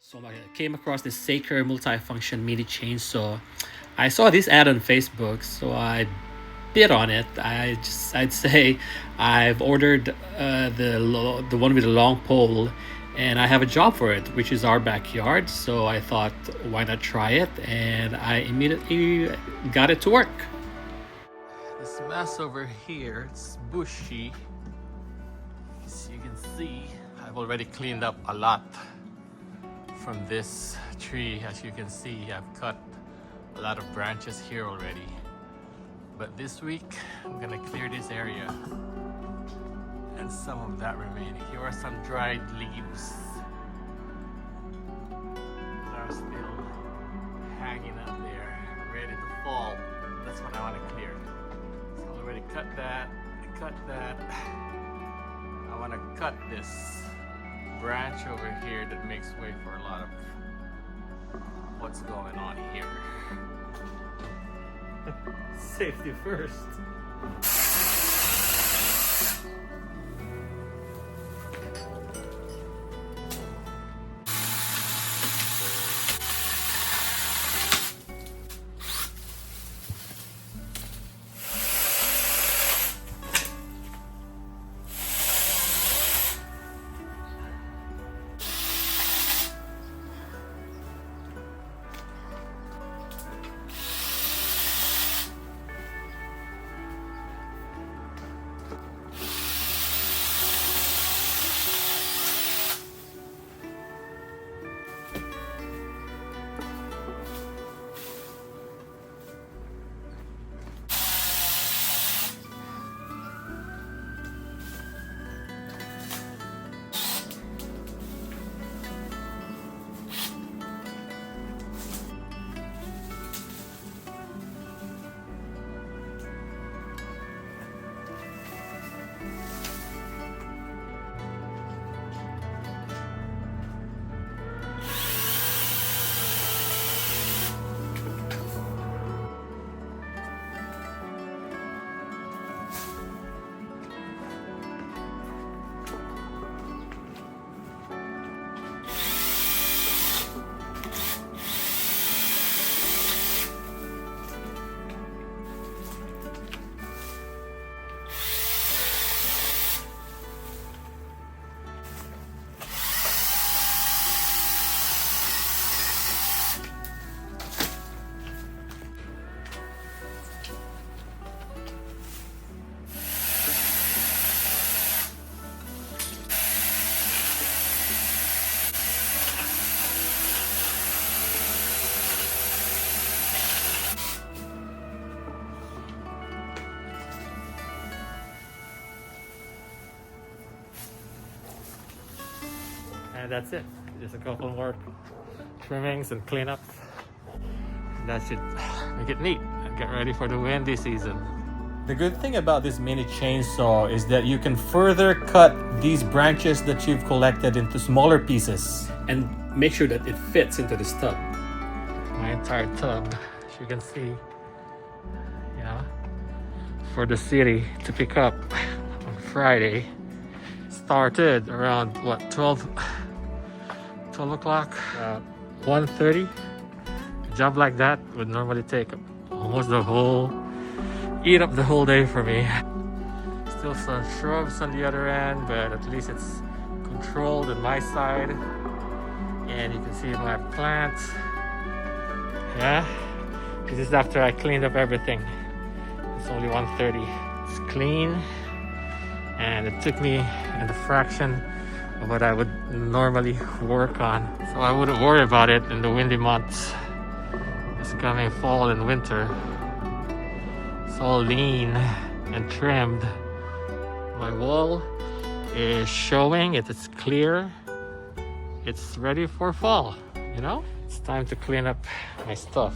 So I came across this Saker multifunction mini chainsaw. I saw this ad on Facebook, so I bid on it. I'd say I've ordered the one with the long pole, and I have a job for it, which is our backyard. So I thought, why not try it? And I immediately got it to work. This mess over here, it's bushy. As you can see, I've already cleaned up a lot from this tree. As you can see, I've cut a lot of branches here already. But this week, I'm gonna clear this area and some of that remaining. Here are some dried leaves that are still hanging up there, ready to fall. That's what I want to clear. So I already cut that. I want to cut this branch over here that makes way for a lot of what's going on here. Safety first. And that's it. Just a couple more trimmings and cleanup. That should make it neat and get ready for the windy season. The good thing about this mini chainsaw is that you can further cut these branches that you've collected into smaller pieces and make sure that it fits into this tub. My entire tub, as you can see, for the city to pick up on Friday. Started around 12 o'clock, 1:30. A job like that would normally take almost eat up the whole day for me. Still some shrubs on the other end, but at least it's controlled on my side. And you can see my plants. This is after I cleaned up everything. It's only 1:30. It's clean, and it took me in the fraction of what I would normally work on, so I wouldn't worry about it in the windy months. It's coming fall and winter. It's all lean and trimmed. My wall is showing it's clear. It's ready for fall, It's time to clean up my stuff.